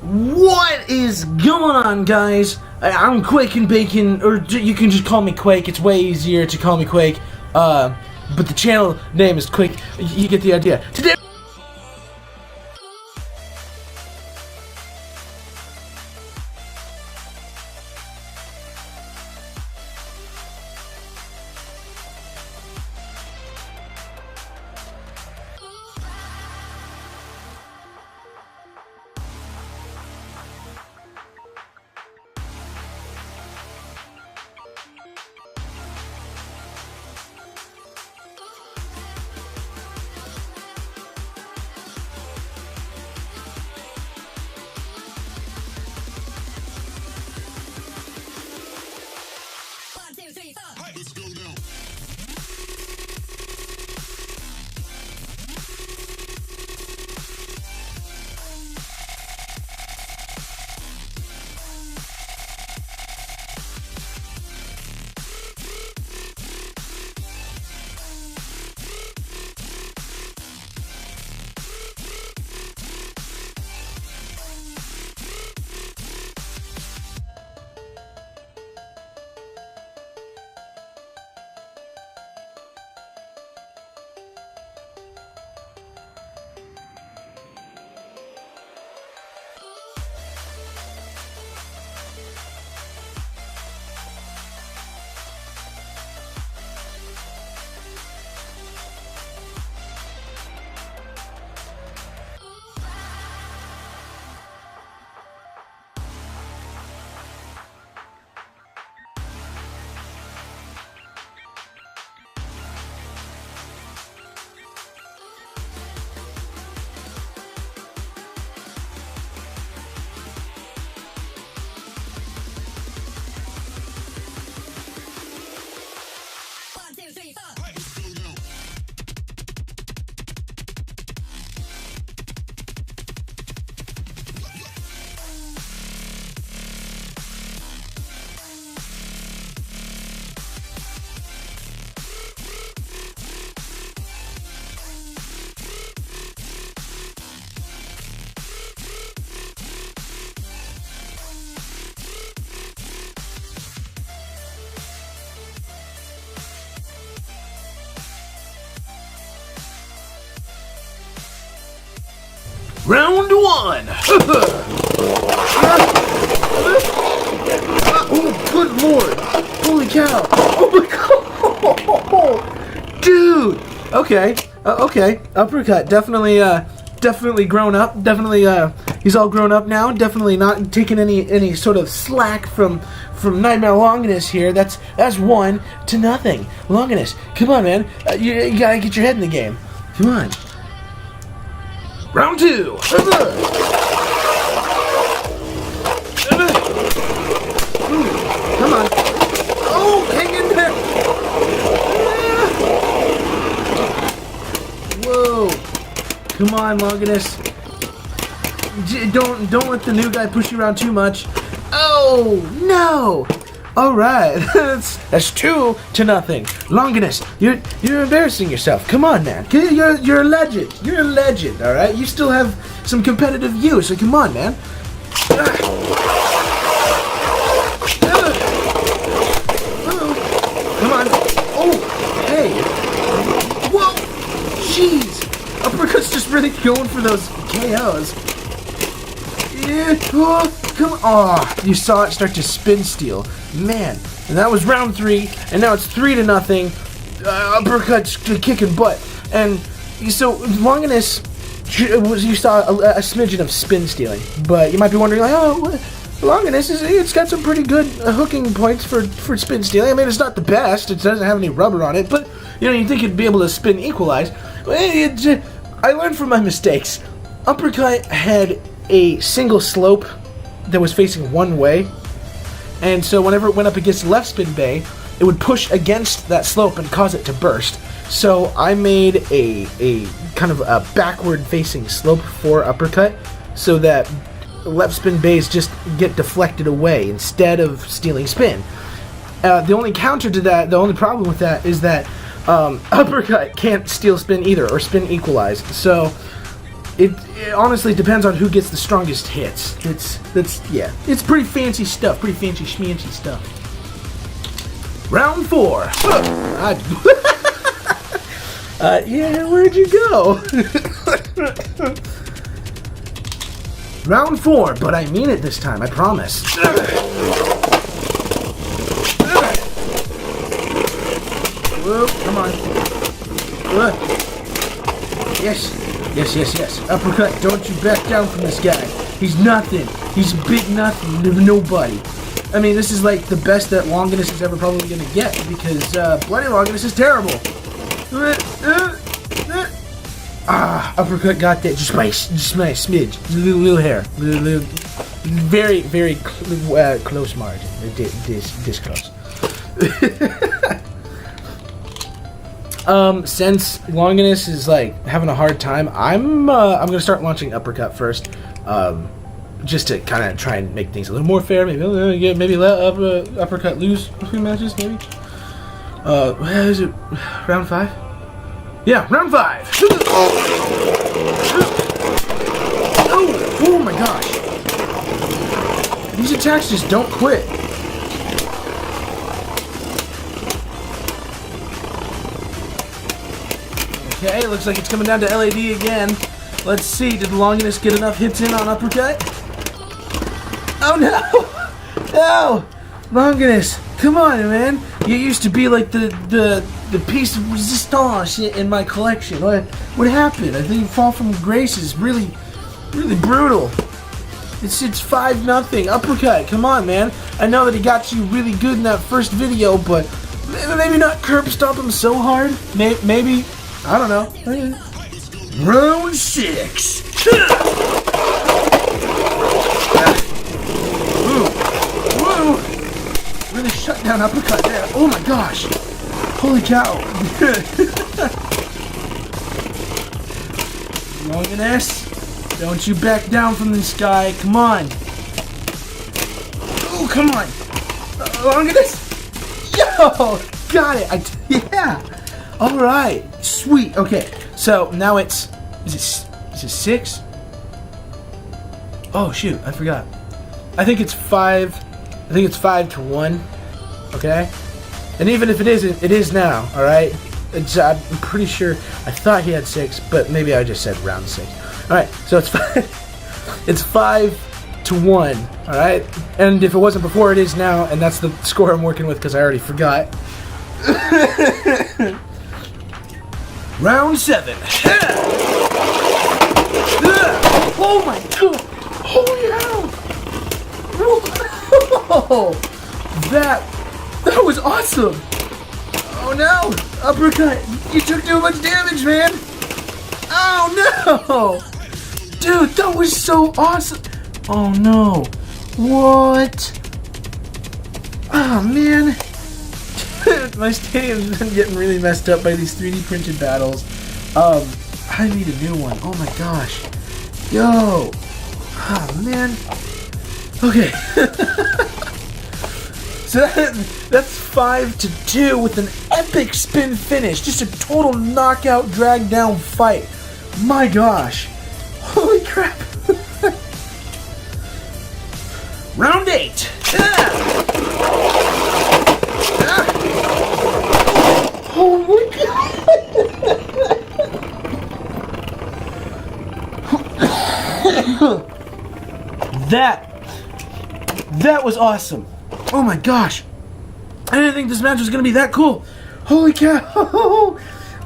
What is going on, guys? I'm Quakin Bacon, or you can just call me Quake. It's way easier to call me Quake. But the channel name is Quake. You get the idea. Today. Let's go now. Round one! Oh, good lord! Holy cow! Oh my god! Dude! Okay, okay. Uppercut, definitely grown up. Definitely, he's all grown up now. Definitely not taking any sort of slack from Nightmare Longinus here. That's 1-0. Longinus, come on, man. You gotta get your head in the game. Come on. Round two! Come on. Oh, hang in there! Whoa. Come on, Longinus. Don't let the new guy push you around too much. Oh, no! Alright, that's 2-0. Longinus, you're embarrassing yourself. Come on, man. You're a legend. You're a legend, alright? You still have some competitive use, so come on, man. Come on. Oh, hey. Whoa! Jeez. Uppercut's just really going for those KOs. Yeah. Oh, come on. Oh, you saw it start to spin steal. Man. And that was round 3, and now it's 3-0. Uppercut's kicking butt. And so Longinus, you saw a smidgen of spin stealing, but you might be wondering, like, oh, Longinus it's got some pretty good hooking points for spin stealing. I mean, it's not the best; it doesn't have any rubber on it, but you think you'd be able to spin equalize. I learned from my mistakes. Uppercut had a single slope that was facing one way, and so whenever it went up against left spin bay, it would push against that slope and cause it to burst. So I made a kind of a backward facing slope for Uppercut so that left spin bays just get deflected away instead of stealing spin. The only counter to that, the only problem with that is that Uppercut can't steal spin either, or spin equalize. So It honestly depends on who gets the strongest hits. Yeah. It's pretty fancy stuff. Pretty fancy schmancy stuff. Round 4. Yeah, where'd you go? Round 4, but I mean it this time, I promise. Whoa, come on. Yes. Uppercut, don't you back down from this guy. He's nothing. He's a big nothing. Nobody. I mean, this is like the best that Longinus is ever probably going to get because Bloody Longinus is terrible. Uppercut got that just by a smidge. Little hair. Very, very close margin. This close. Since Longinus is like having a hard time, I'm gonna start launching Uppercut first, just to kind of try and make things a little more fair. Maybe let Uppercut lose a few matches. Maybe. Is it round 5? Yeah, round 5. Oh my gosh! These attacks just don't quit. Okay, looks like it's coming down to LAD again. Let's see, did Longinus get enough hits in on Uppercut? Oh no! No! Longinus, come on, man. You used to be like the piece of resistance in my collection. What happened? I think you fall from grace is really brutal. It's 5-0. Uppercut, come on, man. I know that he got you really good in that first video, but maybe not curb stomp him so hard. Maybe. I don't know. Round 6. Woo! Really shut down Uppercut there. Oh my gosh! Holy cow! Longinus, don't you back down from this guy. Come on. Oh, come on. Longinus. Yo! Got it. Yeah. All right. Sweet. Okay. So now is it 6? Oh shoot, I forgot. I think it's 5. I think it's 5-1. Okay. And even if it isn't, it is now. All right. I'm pretty sure. I thought he had 6, but maybe I just said round 6. All right. So it's 5. It's 5-1. All right. And if it wasn't before, it is now, and that's the score I'm working with because I already forgot. Round 7. Oh my god! Holy hell! Whoa! That was awesome! Oh no! Uppercut! You took too much damage, man! Oh no! Dude, that was so awesome! Oh no! What? Oh man! My stadium's been getting really messed up by these 3D printed battles. I need a new one. Oh my gosh. Yo. Oh man. Okay. So that's 5-2 with an epic spin finish. Just a total knockout, drag down fight. My gosh. Holy crap. Round 8. Oh my god! That was awesome. Oh my gosh. I didn't think this match was gonna be that cool. Holy cow.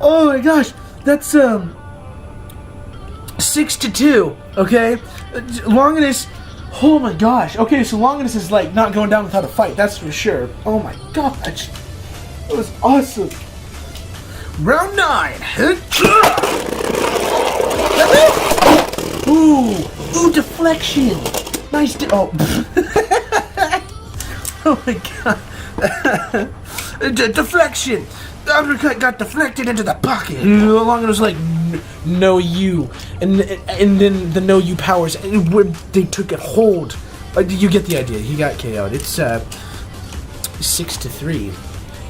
Oh my gosh. That's 6-2. Okay? Longinus. Oh my gosh. Okay, so Longinus is like not going down without a fight, that's for sure. Oh my gosh. That was awesome. Round 9. Ooh, deflection. Nice. Oh my god. Deflection. The Uppercut got deflected into the pocket. Longinus was like, no you, and then the no you powers, they took a hold. You get the idea. He got KO'd. It's 6-3.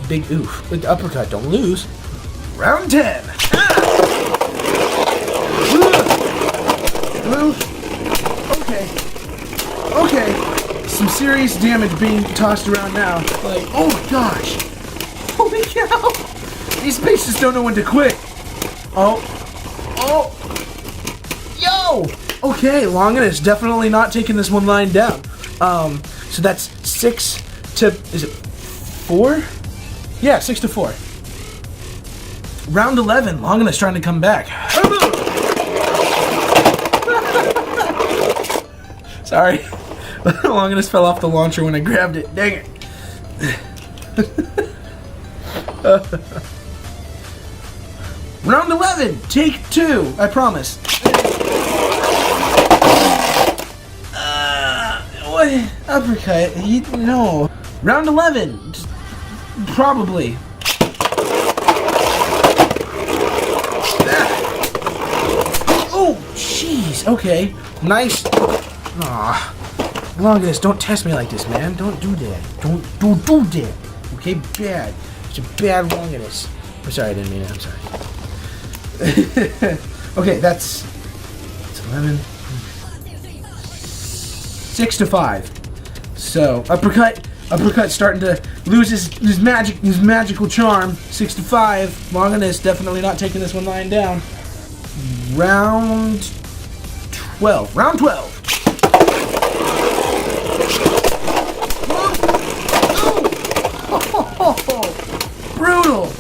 Big oof. With the Uppercut, don't lose. Round 10. Okay, some serious damage being tossed around now. Like, oh my gosh. Holy cow. These beasts don't know when to quit. Oh. Yo. Okay, Longinus definitely not taking this one lying down. So that's 6 to, is it 4? Yeah, 6 to 4. Round 11, Longinus trying to come back. Sorry. Longinus fell off the launcher when I grabbed it. Dang it. Round 11, take 2, I promise. What? Uppercut? No. Round 11, probably. Oh, jeez. Okay. Nice. Aw. Longinus, don't test me like this, man. Don't do that. Don't do that. Okay, bad. It's a bad Longinus. I'm sorry, I didn't mean it. I'm sorry. Okay, that's 11. 6 to 5. So uppercut starting to lose his magical charm. 6 to 5. Longinus definitely not taking this one lying down. Round 12. Round 12. Brutal.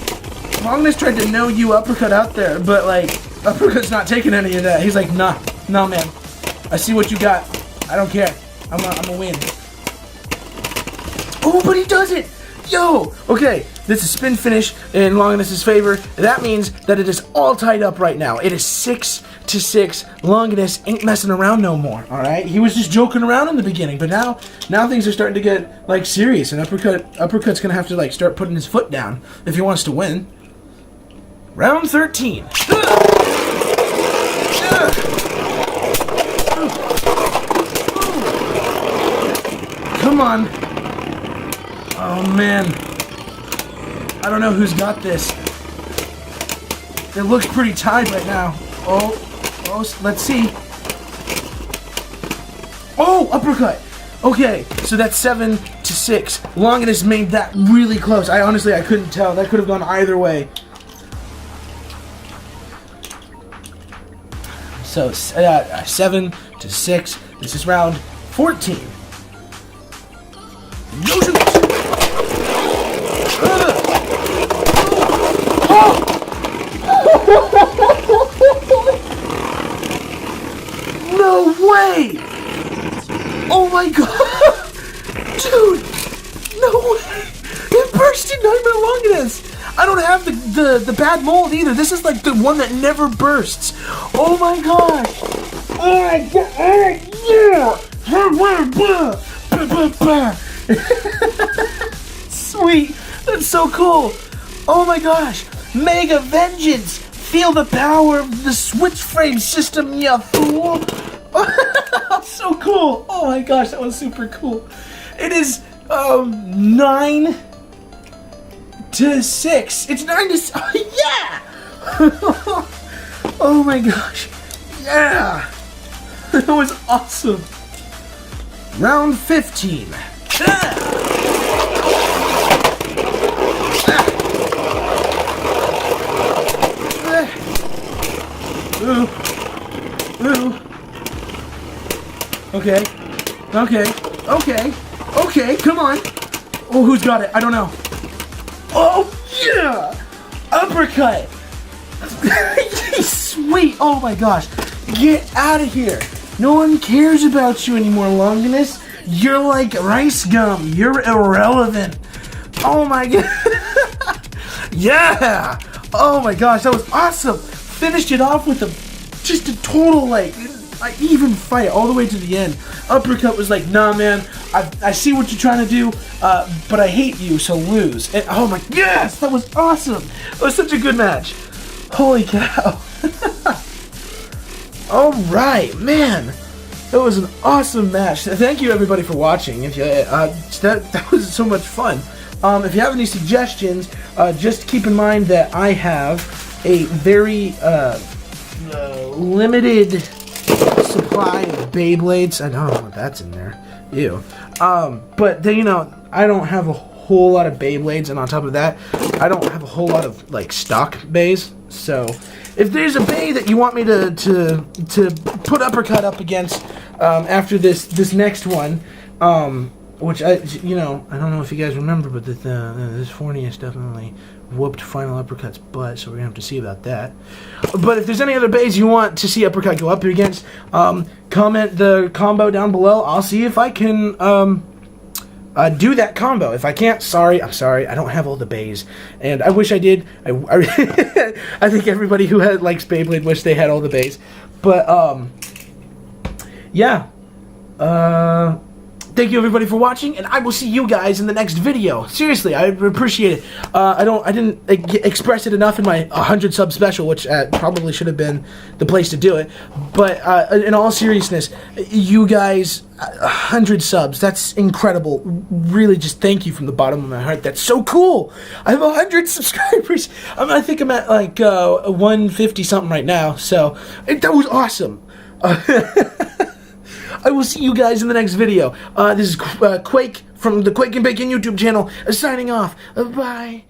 Longinus tried to know you uppercut out there, but like Uppercut's not taking any of that. He's like, nah, man. I see what you got. I don't care. I'm a win. Oh, but he does it! Yo! Okay, this is spin finish in Longinus' favor. That means that it is all tied up right now. It is 6 to 6. Longinus ain't messing around no more, alright? He was just joking around in the beginning, but now things are starting to get, like, serious, and Uppercut's gonna have to, like, start putting his foot down if he wants to win. Round 13. Come on. Oh, man. I don't know who's got this. It looks pretty tied right now. Oh, let's see. Oh, uppercut. Okay, so that's 7 to 6. Longinus made that really close. I couldn't tell. That could have gone either way. So 7 to 6. This is round 14. No shoot! No way! Oh my god! Dude! No way! It burst in Nightmare Longinus! I don't have the bad mold either. This is like the one that never bursts. Oh my gosh! Oh my god! Yeah! Sweet! That's so cool! Oh my gosh! Mega Vengeance! Feel the power of the switch frame system, ya fool! So cool! Oh my gosh, that was super cool. It is 9 to 6. It's 9 to 6. Yeah! Oh my gosh. Yeah! That was awesome. Round 15. Ooh. Okay, come on. Oh, who's got it? I don't know. Oh, yeah! Uppercut! Sweet! Oh my gosh. Get out of here. No one cares about you anymore, Longinus. You're like rice gum. You're irrelevant. Oh my god. Yeah! Oh my gosh, that was awesome. Finished it off with just a total, like, even fight all the way to the end. Uppercut was like, nah, man, I see what you're trying to do, but I hate you, so lose. And, oh my, yes, that was awesome. It was such a good match. Holy cow. All right, man. That was an awesome match. Thank you, everybody, for watching. If you, that was so much fun. If you have any suggestions, just keep in mind that I have a very limited supply of Beyblades. I don't know what that's in there. Ew. But then, you know, I don't have a whole lot of Beyblades, and on top of that, I don't have a whole lot of like stock bays. So if there's a bay that you want me to put Uppercut up against after this next one, which I don't know if you guys remember, but this Fornius definitely whooped Final Uppercut's butt, so we're gonna have to see about that. But if there's any other bays you want to see Uppercut go up against, comment the combo down below. I'll see if I can do that combo. If I can't, I'm sorry. I don't have all the bays, and I wish I did. I think everybody who likes Beyblade wish they had all the bays. But yeah. Thank you everybody for watching, and I will see you guys in the next video. Seriously, I appreciate it. I didn't express it enough in my 100 sub special, which probably should have been the place to do it. But in all seriousness, you guys, 100 subs, that's incredible. Really, just thank you from the bottom of my heart. That's so cool. I have 100 subscribers. I think I'm at like 150 something right now. So that was awesome. I will see you guys in the next video. This is Quake from the Quakin Bacon YouTube channel, signing off. Bye.